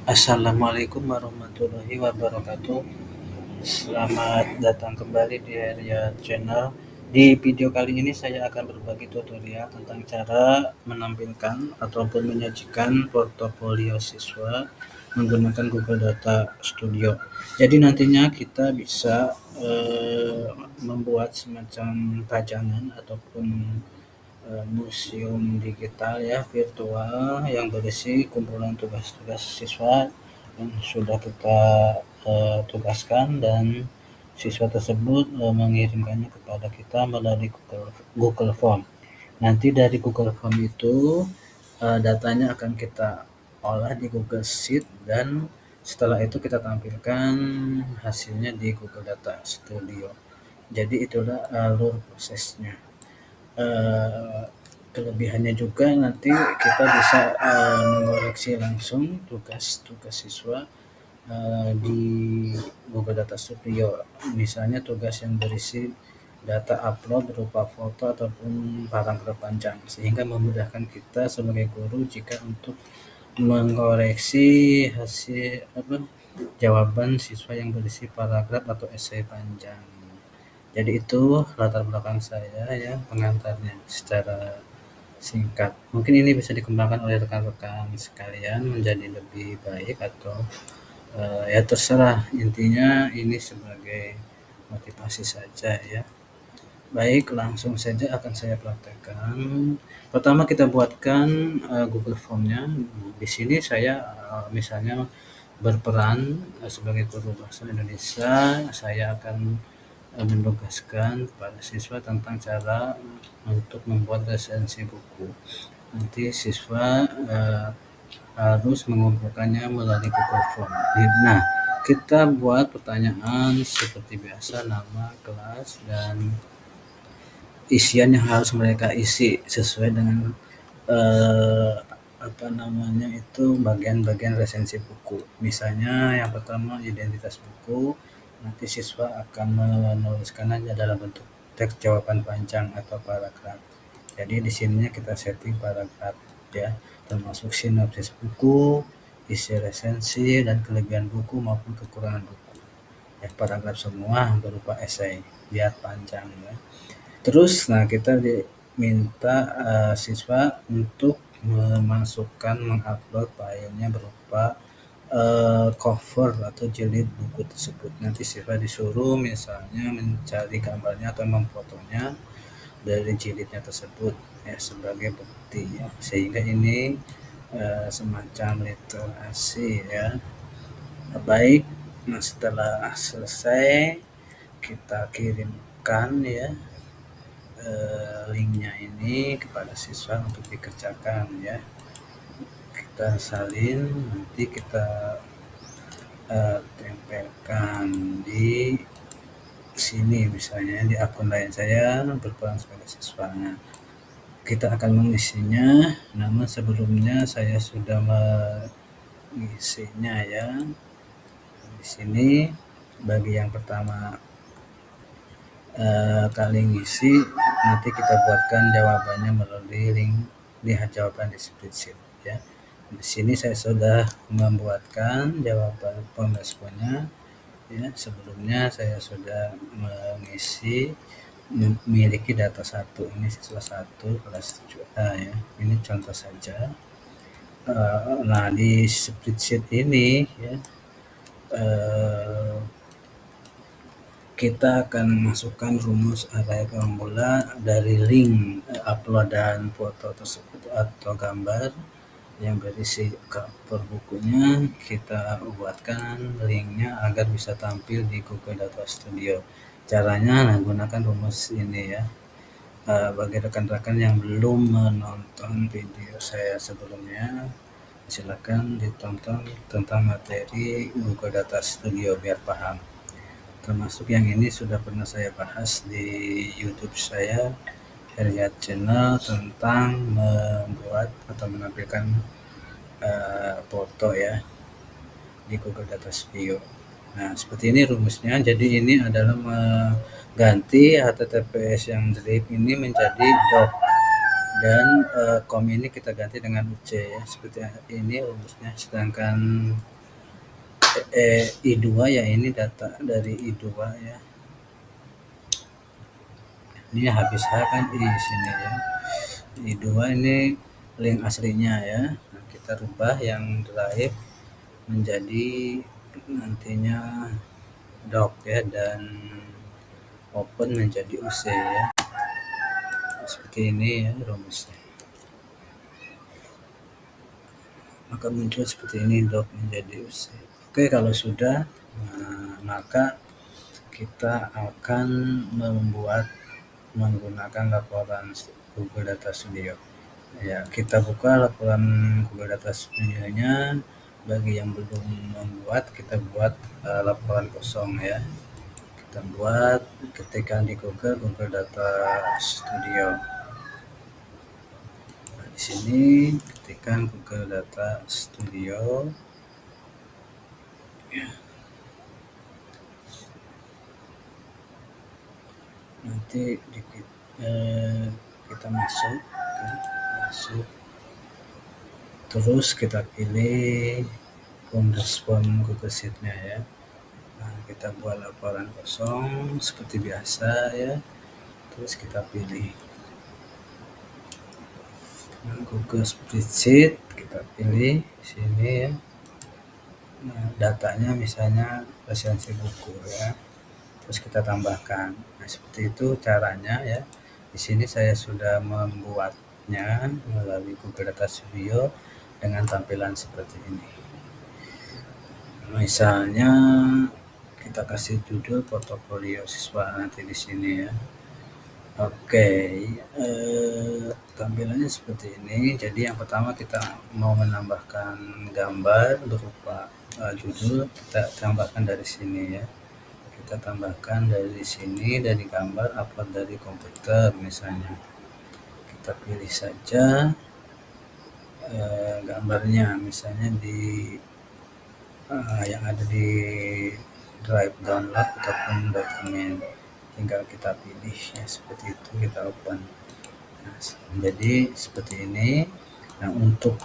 Assalamualaikum warahmatullahi wabarakatuh. Selamat datang kembali di Heriat Channel. Di video kali ini saya akan berbagi tutorial tentang cara menampilkan ataupun menyajikan portofolio siswa menggunakan Google Data Studio. Jadi nantinya kita bisa membuat semacam pajangan ataupun museum digital ya, virtual, yang berisi kumpulan tugas-tugas siswa yang sudah kita tugaskan, dan siswa tersebut mengirimkannya kepada kita melalui Google Form. Nanti dari Google Form itu datanya akan kita olah di Google Sheet, dan setelah itu kita tampilkan hasilnya di Google Data Studio. Jadi itulah alur prosesnya. Kelebihannya juga nanti kita bisa mengoreksi langsung tugas-tugas siswa di Google Data Studio. Misalnya tugas yang berisi data upload berupa foto ataupun paragraf panjang, sehingga memudahkan kita sebagai guru jika untuk mengoreksi hasil jawaban siswa yang berisi paragraf atau esai panjang. Jadi itu latar belakang saya ya, pengantarnya secara singkat. Mungkin ini bisa dikembangkan oleh rekan-rekan sekalian menjadi lebih baik, atau ya terserah, intinya ini sebagai motivasi saja ya. Baik, langsung saja akan saya praktekkan. Pertama kita buatkan Google Form-nya. Di sini saya misalnya berperan sebagai guru bahasa Indonesia. Saya akan menugaskan kepada siswa tentang cara untuk membuat resensi buku. Nanti siswa harus mengumpulkannya melalui Google Form. Nah, kita buat pertanyaan seperti biasa, nama, kelas, dan isian yang harus mereka isi sesuai dengan bagian-bagian resensi buku. Misalnya yang pertama identitas buku. Nanti siswa akan menuliskannya dalam bentuk teks jawaban panjang atau paragraf. Jadi di sininya kita setting paragraf ya, termasuk sinopsis buku, isi resensi, dan kelebihan buku maupun kekurangan buku. Ya, paragraf semua berupa esai biar panjang ya. Terus nah kita diminta siswa untuk memasukkan, mengupload filenya berupa cover atau jilid buku tersebut. Nanti siswa disuruh misalnya mencari gambarnya atau memfotonya dari jilidnya tersebut ya, sebagai bukti ya, sehingga ini semacam literasi ya. Baik, nah setelah selesai kita kirimkan ya linknya ini kepada siswa untuk dikerjakan ya. Kita salin, nanti kita tempelkan di sini, misalnya di akun lain saya berperan sebagai siswa. Nah, kita akan mengisinya. Namun sebelumnya saya sudah mengisinya ya. Di sini bagi yang pertama kali ngisi, nanti kita buatkan jawabannya melalui link lihat jawaban di spreadsheet ya. Di sini saya sudah membuatkan jawaban pemresponnya ya. Sebelumnya saya sudah mengisi memiliki data 1, ini siswa 1 kelas 7A ya. Ini contoh saja. Nah di spreadsheet ini ya, kita akan masukkan rumus array formula dari link uploadan foto tersebut atau gambar yang berisi cover bukunya. Kita buatkan linknya agar bisa tampil di Google Data Studio. Caranya menggunakan rumus ini ya. Bagi rekan-rekan yang belum menonton video saya sebelumnya, silakan ditonton tentang materi Google Data Studio biar paham. Termasuk yang ini sudah pernah saya bahas di YouTube saya, Heriat Channel, tentang membuat atau menampilkan foto ya di Google Data Studio. Nah, seperti ini rumusnya. Jadi ini adalah mengganti HTTPS yang zip ini menjadi dan kom ini kita ganti dengan UC ya, seperti ini rumusnya. Sedangkan I2 ya, ini data dari I2 ya, ini habis H kan I sini ya, I2 ini link aslinya ya. Nah, kita rubah yang drive menjadi nantinya dock ya, dan open menjadi UC ya, seperti ini ya rumusnya. Maka muncul seperti ini, dock menjadi UC. Oke, kalau sudah, maka kita akan membuat menggunakan laporan Google Data Studio. Ya, kita buka laporan Google Data Studio-nya. Bagi yang belum membuat, kita buat laporan kosong ya. Kita buat, ketikkan di Google Data Studio. Nah, di sini ketikkan Google Data Studio. Ya. Nanti kita masuk, terus kita pilih respon Google Sheet-nya ya. Nah, kita buat laporan kosong seperti biasa ya, terus kita pilih Google Spreadsheet, kita pilih sini ya. Nah, datanya misalnya resensi buku ya, terus kita tambahkan. Nah, seperti itu caranya ya. Di sini saya sudah membuatnya melalui Google Data Studio dengan tampilan seperti ini. Misalnya kita kasih judul portofolio siswa nanti di sini ya. Oke, tampilannya seperti ini. Jadi yang pertama kita mau menambahkan gambar berupa judul, kita tambahkan dari sini ya. Kita tambahkan dari sini, dari gambar, upload dari komputer misalnya. Kita pilih saja gambarnya, misalnya di yang ada di drive download ataupun dokumen. Tinggal kita pilih ya, seperti itu, kita open. Nah, jadi seperti ini. Nah, untuk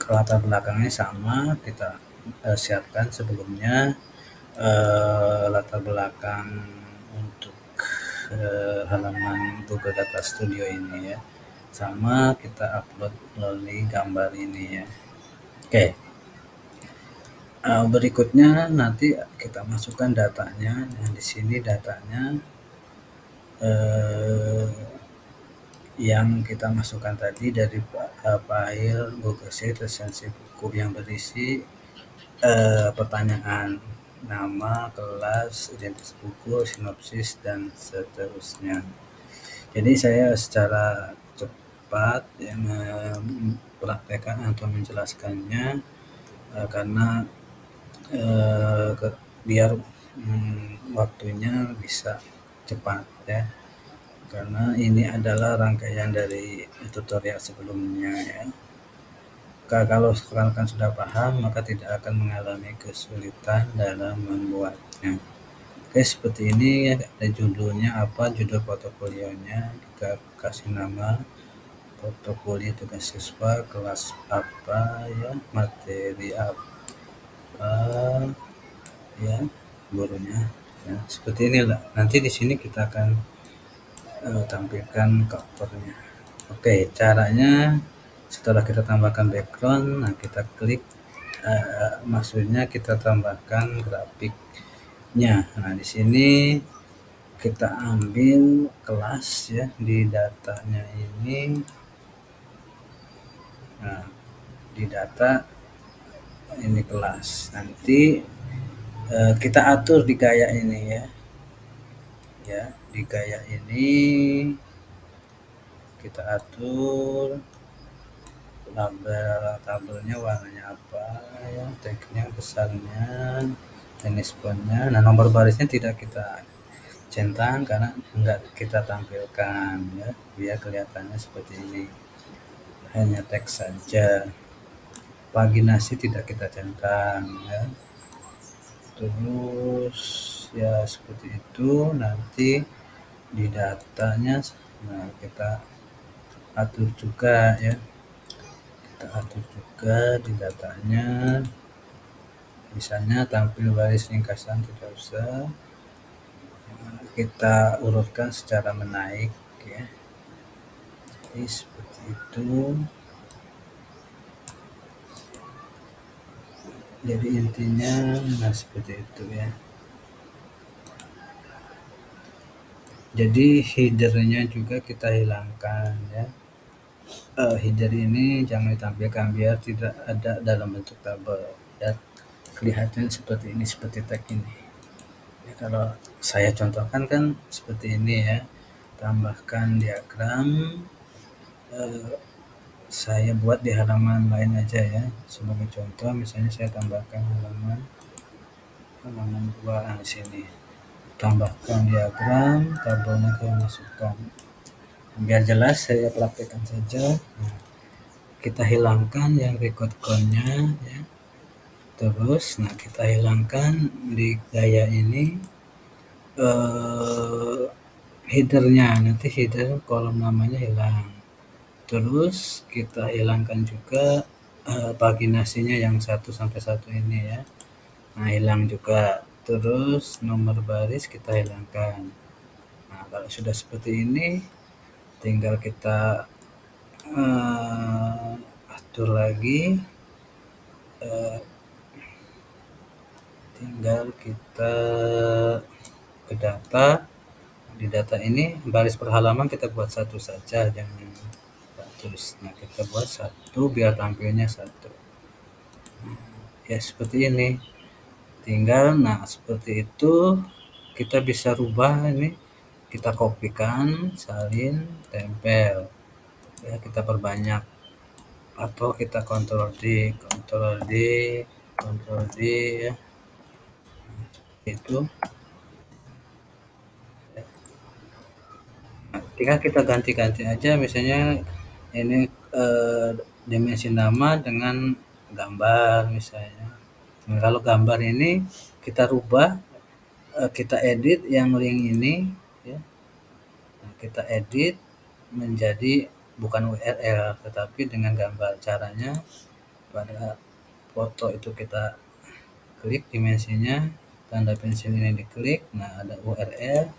latar belakangnya sama, kita siapkan sebelumnya latar belakang untuk halaman Google Data Studio ini ya, sama kita upload melalui gambar ini ya. Oke. Berikutnya nanti kita masukkan datanya. Nah, di sini datanya yang kita masukkan tadi dari file Google Sheet resensi buku yang berisi pertanyaan, nama, kelas, identitas buku, sinopsis, dan seterusnya. Jadi saya secara cepat yang mempraktekkan atau menjelaskannya karena biar waktunya bisa cepat ya, karena ini adalah rangkaian dari tutorial sebelumnya ya. Kalau rekan-rekan sudah paham, maka tidak akan mengalami kesulitan dalam membuatnya. Oke, seperti ini ya, ada judulnya apa, judul portofolionya, kita kasih nama portofolio tugas siswa kelas apa ya, materi apa ya, gurunya ya, seperti inilah. Nanti di sini kita akan tampilkan covernya. Oke, caranya setelah kita tambahkan background, nah kita klik, maksudnya kita tambahkan grafiknya. Nah, di sini kita ambil kelas ya, di datanya ini. Nah, di data ini kelas. Nanti kita atur di gaya ini ya. Ya, di gaya ini kita atur tabelnya warnanya apa ya, teksnya besarnya, jenis fontnya. Nah, nomor barisnya tidak kita centang karena enggak kita tampilkan ya, biar kelihatannya seperti ini, hanya teks saja. Paginasi tidak kita centang ya. Terus ya seperti itu. Nanti di datanya, nah kita atur juga ya, kita atur juga di datanya, misalnya tampil baris ringkasan tidak usah, kita urutkan secara menaik ya, jadi seperti itu. Jadi intinya nah seperti itu ya. Jadi headernya juga kita hilangkan ya. Header ini jangan ditampilkan biar tidak ada dalam bentuk tabel ya, kelihatan seperti ini, seperti tag ini ya. Kalau saya contohkan kan seperti ini ya, tambahkan diagram, saya buat di halaman lain aja ya, sebagai contoh misalnya saya tambahkan halaman 2 di sini, tambahkan diagram, tabelnya saya masukkan biar jelas, saya praktekkan saja. Nah, kita hilangkan yang record count-nya ya. Terus nah kita hilangkan di gaya ini headernya, nanti header kolom namanya hilang. Terus kita hilangkan juga paginasinya yang 1 sampai 1 ini ya, nah hilang juga. Terus nomor baris kita hilangkan. Nah kalau sudah seperti ini tinggal kita atur lagi, tinggal kita ke data. Di data ini baris per halaman kita buat 1 saja, jangan 100. Nah kita buat 1 biar tampilnya 1 ya, seperti ini. Tinggal nah seperti itu kita bisa rubah ini, kita kopikan, salin, tempel ya, kita perbanyak atau kita Ctrl D, Ctrl D, Ctrl D ya, itu tinggal kita ganti-ganti aja, misalnya ini dimensi nama dengan gambar misalnya. Nah, kalau gambar ini kita rubah, kita edit yang link ini ya. Nah, kita edit menjadi bukan URL tetapi dengan gambar. Caranya pada foto itu kita klik dimensinya, tanda pensil ini diklik, nah ada URL,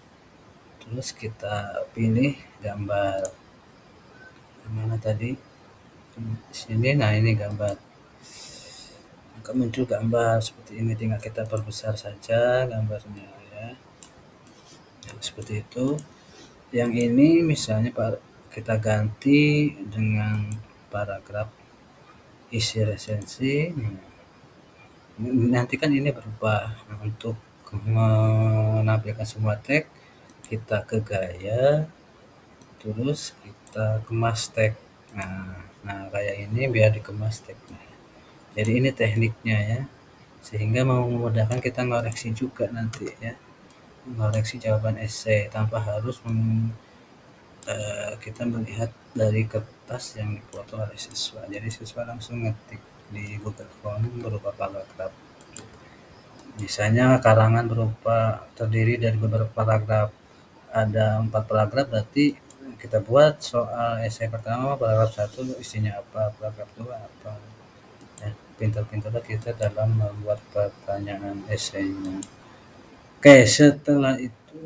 terus kita pilih gambar. Mana tadi? Sini, nah ini gambar. Maka muncul gambar seperti ini, tinggal kita perbesar saja gambarnya ya. Nah, seperti itu. Yang ini misalnya kita ganti dengan paragraf isi resensi. Nanti kan ini berubah. Nah, untuk menampilkan semua teks kita ke gaya, terus kita kemas teks. Nah kayak ini biar dikemas teksnya. Jadi ini tekniknya ya, sehingga memudahkan kita ngoreksi juga nanti ya, ngoreksi jawaban esai tanpa harus kita melihat dari kertas yang dipoto oleh siswa. Jadi siswa langsung ngetik di Google Form berupa paragraf. Misalnya karangan berupa terdiri dari beberapa paragraf, ada 4 paragraf, berarti kita buat soal esai pertama paragraf 1 isinya apa, paragraf 2 apa ya, pintar-pintarlah kita dalam membuat pertanyaan esainya. Oke, setelah itu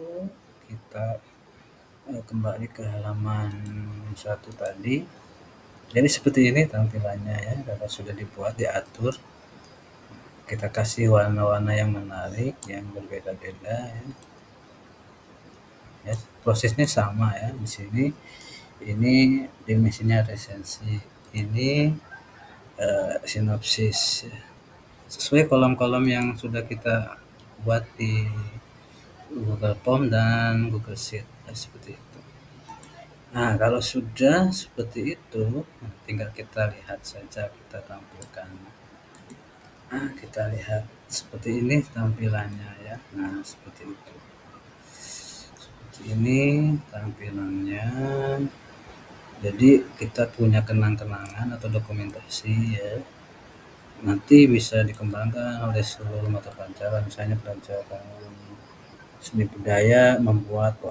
kita kembali ke halaman 1 tadi. Jadi seperti ini tampilannya ya, kalau sudah dibuat, diatur, kita kasih warna-warna yang menarik, yang berbeda-beda ya. Ya, prosesnya sama ya. Di sini ini dimensinya resensi, ini sinopsis ya. Sesuai kolom-kolom yang sudah kita buat di Google Form dan Google Sheet ya, seperti itu. Nah kalau sudah seperti itu tinggal kita lihat saja, kita tampilkan. Nah kita lihat seperti ini tampilannya ya. Nah seperti itu, seperti ini tampilannya. Jadi kita punya kenang-kenangan atau dokumentasi ya, nanti bisa dikembangkan oleh seluruh mata pelajaran. Misalnya pelajaran seni budaya membuat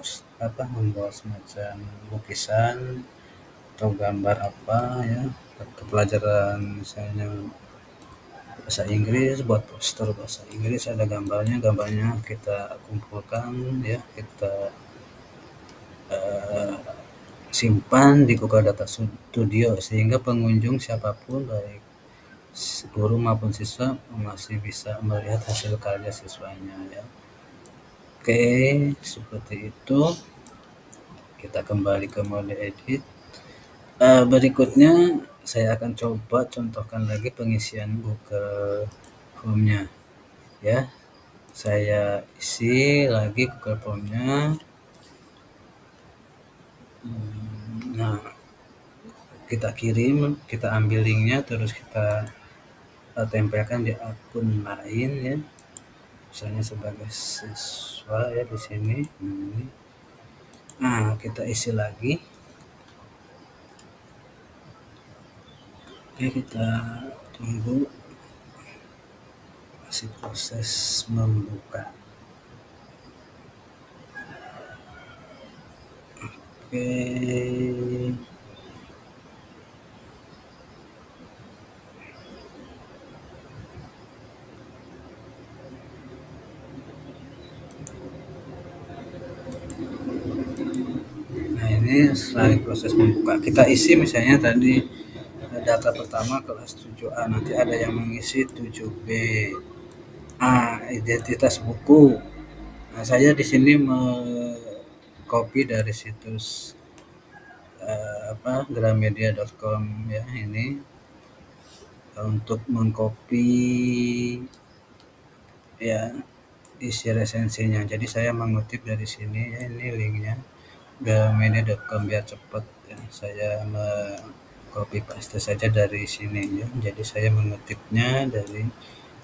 membuat semacam lukisan atau gambar apa ya, ke pelajaran misalnya bahasa Inggris, buat poster bahasa Inggris ada gambarnya kita kumpulkan ya, kita uh, simpan di Google Data Studio sehingga pengunjung siapapun baik guru maupun siswa masih bisa melihat hasil karya siswanya ya. Oke, seperti itu. Kita kembali ke mode edit. Berikutnya saya akan coba contohkan lagi pengisian Google Form-nya ya. Saya isi lagi Google Form-nya. Nah, kita kirim, kita ambil linknya, terus kita tempelkan di akun lain ya. Misalnya sebagai siswa ya di sini. Nah, kita isi lagi. Oke, kita tunggu, masih proses membuka. Oke. Nah, ini setelah proses membuka, kita isi misalnya tadi data pertama kelas 7A, nanti ada yang mengisi 7B. Identitas buku. Nah, saya di sini copy dari situs gramedia.com ya, ini untuk mengcopy ya isi resensinya. Jadi saya mengutip dari sini ya, ini linknya gramedia.com biar cepat ya. Saya copy paste saja dari sini ya. Jadi saya mengutipnya dari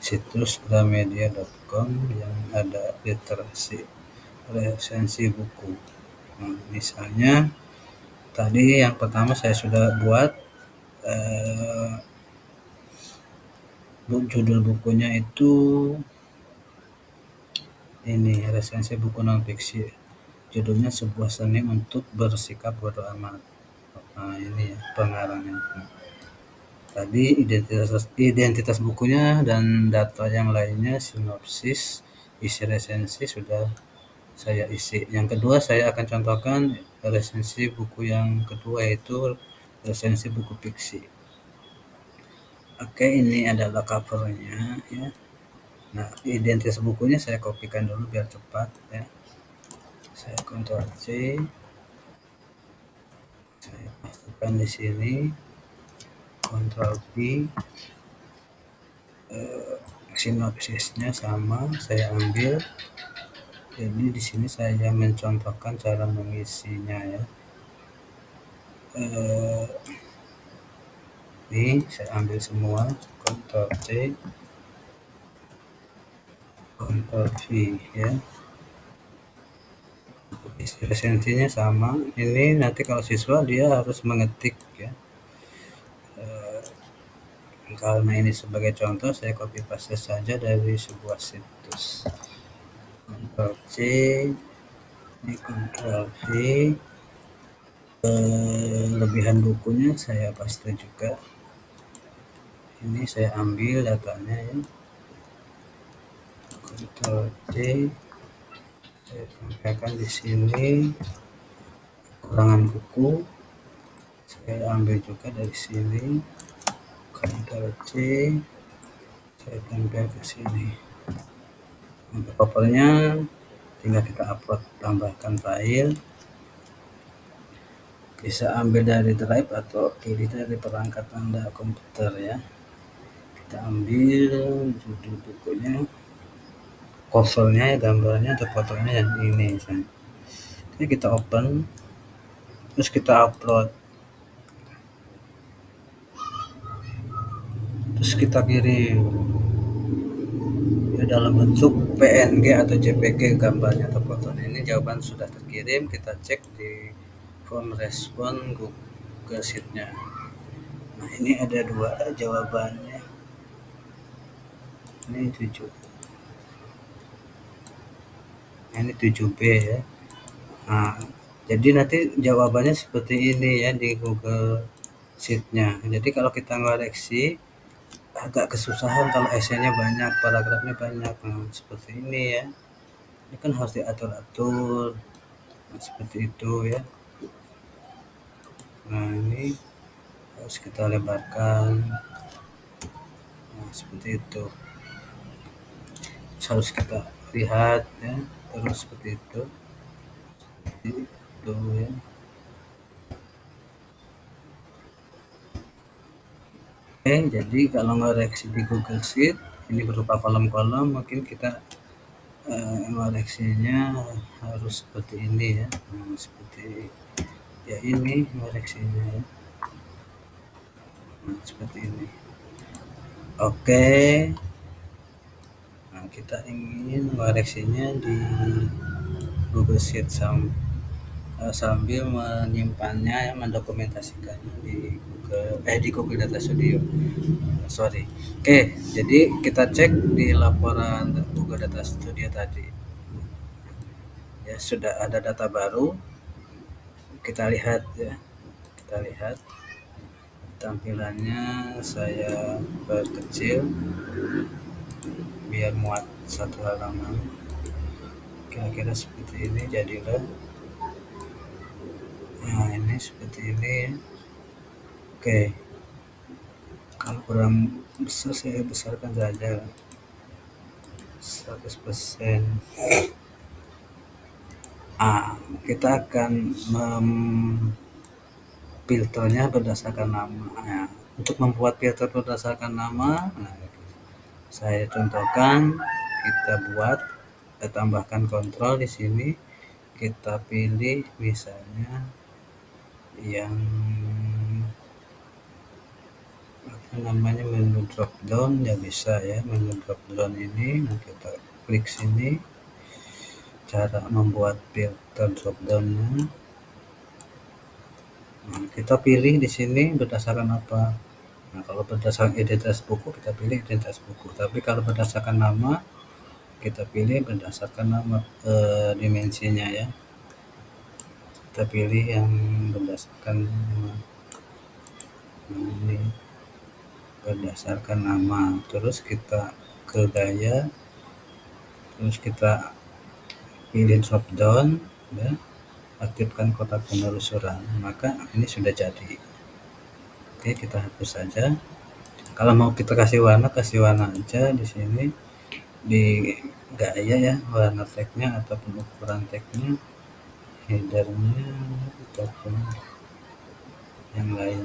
situs gramedia.com yang ada literasi resensi buku. Nah, misalnya tadi yang pertama saya sudah buat judul bukunya itu ini resensi buku non fiksi. Judulnya sebuah seni untuk bersikap bodo amat. Nah, ini ya pengarangnya. Tadi identitas bukunya dan data yang lainnya, sinopsis, isi resensi sudah saya isi. Yang kedua saya akan contohkan resensi buku yang kedua, yaitu resensi buku fiksi. Oke, ini adalah covernya ya. Nah, identitas bukunya saya kopikan dulu biar cepat ya. Saya Ctrl C, saya pastikan di sini, Ctrl V, sinopsisnya sama saya ambil. Jadi di sini saya mencontohkan cara mengisinya ya. Ini saya ambil semua, Ctrl C, Ctrl V ya. Resensinya sama. Ini nanti kalau siswa dia harus mengetik ya. Karena ini sebagai contoh, saya copy paste saja dari sebuah situs. Ctrl C, ini Ctrl V. Lebihan bukunya saya paste juga. Ini saya ambil datanya ya. Ctrl C, saya tempelkan di sini. Kurangan buku saya ambil juga dari sini. Ctrl C, saya tempel ke sini. Untuk covernya tinggal kita upload, tambahkan file, bisa ambil dari drive atau pilih dari perangkat Anda komputer ya. Kita ambil judul bukunya, covernya ya, gambarnya atau fotonya yang ini misalnya. Jadi kita open, terus kita upload, terus kita kirim ya, dalam bentuk PNG atau JPG gambarnya atau fotonya. Ini jawaban sudah terkirim, kita cek di form respon Google Sheet-nya. Nah, ini ada dua jawabannya. Ini 7. Ini 7B ya. Nah, Jadi nanti jawabannya seperti ini ya di Google Sheet-nya. Jadi kalau kita ngoreksi agak kesusahan kalau esainya banyak, paragrafnya banyak. Nah, seperti ini ya. Ini kan harus diatur-atur. Nah, seperti itu ya. Nah, ini harus kita lebarkan. Nah, seperti itu. Harus kita lihat ya. Terus seperti itu. Itu ya. Oke, jadi kalau ngoreksi di Google Sheet ini berupa kolom-kolom, mungkin kita ngoreksinya harus seperti ini ya. Nah, seperti ya ini ngoreksinya ya. Nah, seperti ini. Oke. Nah, kita ingin ngoreksinya di Google Sheet sambil menyimpannya ya, mendokumentasikannya di Google Data Studio. Sorry. Oke, jadi kita cek di laporan Google Data Studio tadi. Ya, sudah ada data baru. Kita lihat ya. Kita lihat tampilannya, saya perkecil biar muat satu halaman. Kira-kira seperti ini jadilah. Nah, ini seperti ini. Oke. Kalau kurang besar saya besarkan saja 100%. Kita akan filternya berdasarkan nama. Nah, untuk membuat filter berdasarkan nama, saya contohkan, kita buat, kita tambahkan kontrol di sini, kita pilih misalnya yang apa namanya, menu drop down ya, bisa ya, menu drop down ini. Nah, kita klik sini, cara membuat filter drop down-nya. Nah, kita pilih di sini berdasarkan apa. Nah, kalau berdasarkan identitas buku, kita pilih identitas buku. Tapi kalau berdasarkan nama, kita pilih berdasarkan nama dimensinya ya. Kita pilih yang berdasarkan nama. Nah, ini berdasarkan nama. Terus kita ke gaya, terus kita pilih drop down ya, aktifkan kotak penelusuran, maka ini sudah jadi. Oke, kita hapus saja. Kalau mau kita kasih warna aja di sini di gaya ya, warna tagnya ataupun ukuran tagnya, headernya ataupun yang lain,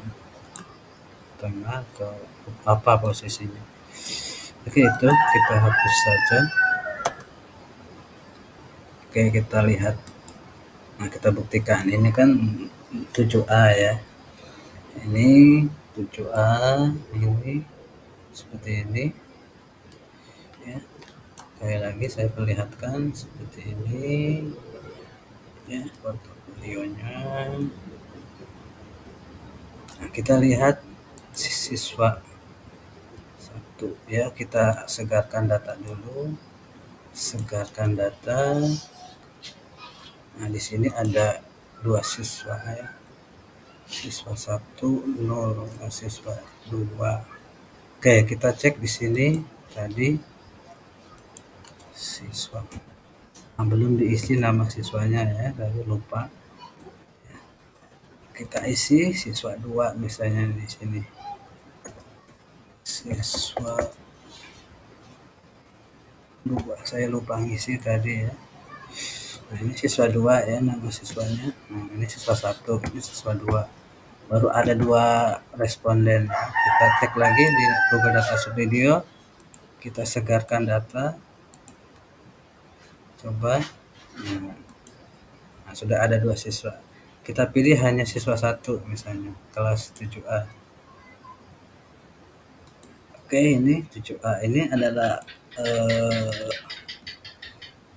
tengah atau apa posisinya. Oke, itu kita hapus saja. Oke, kita lihat. Nah, kita buktikan. Ini kan 7A ya. Ini 7A, ini seperti ini. Ya. Sekali lagi saya perlihatkan seperti ini. Ya, portofolionya. Nah, kita lihat siswa 1 ya, kita segarkan data dulu. Segarkan data. Nah, di sini ada 2 siswa ya. Siswa 1 0, siswa 2. Oke, kita cek di sini tadi siswa. Nah, belum diisi nama siswanya ya, tadi lupa. Kita isi siswa 2 misalnya di sini. Siswa 2, saya lupa ngisi tadi ya. Nah, ini siswa 2 ya, nama siswanya. Nah, ini siswa 1, ini siswa 2. Baru ada 2 responden. Kita cek lagi di Google Data Studio. Kita segarkan data. Coba. Nah, sudah ada 2 siswa. Kita pilih hanya siswa 1 misalnya, kelas 7A. Oke, ini 7A. Ini adalah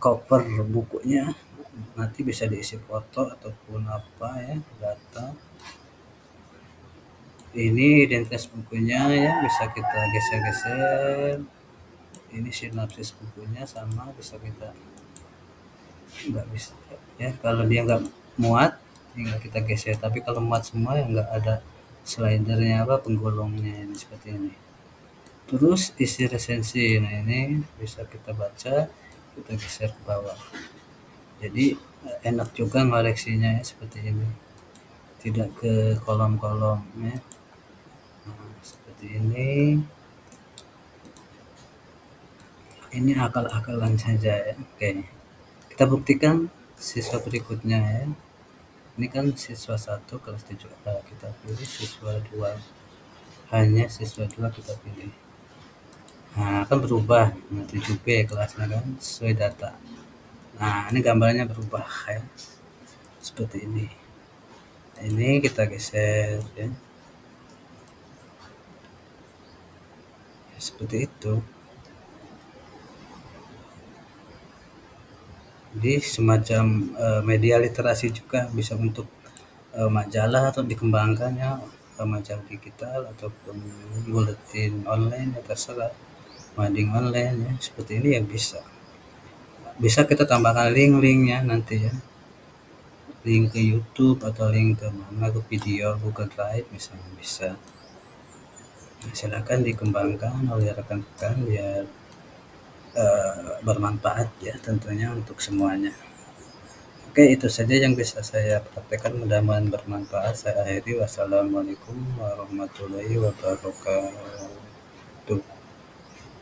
cover bukunya. Nanti bisa diisi foto ataupun apa ya, data. Ini identitas bukunya ya, bisa kita geser-geser. Ini sinopsis bukunya sama, bisa kita nggak bisa ya, kalau dia muat tinggal kita geser, tapi kalau muat semua ya nggak ada slidernya apa penggolongnya ini seperti ini. Terus isi resensi, nah ini bisa kita baca, kita geser ke bawah, jadi enak juga ngoreksinya ya seperti ini, tidak ke kolom-kolom ya. Nah, seperti ini akal-akalan saja ya. Oke, kita buktikan siswa berikutnya ya. Ini kan siswa 1 kelas 7A, kita pilih siswa 2, hanya siswa 2 kita pilih. Nah, kan berubah, nah 7B kelasnya kan sesuai data. Nah, ini gambarnya berubah ya, seperti ini. Ini kita geser ya, seperti itu. Jadi semacam media literasi juga, bisa untuk majalah atau dikembangkan ya, majalah digital ataupun buletin online ya terserah, mading online ya, seperti ini ya bisa. Bisa kita tambahkan link-linknya nanti ya, link ke YouTube atau link ke mana, ke video Google Drive misalnya bisa. Nah, silakan dikembangkan oleh rekan-rekan biar bermanfaat ya tentunya untuk semuanya. Oke, itu saja yang bisa saya praktekkan, mudah-mudahan bermanfaat. Saya akhiri, wassalamualaikum warahmatullahi wabarakatuh.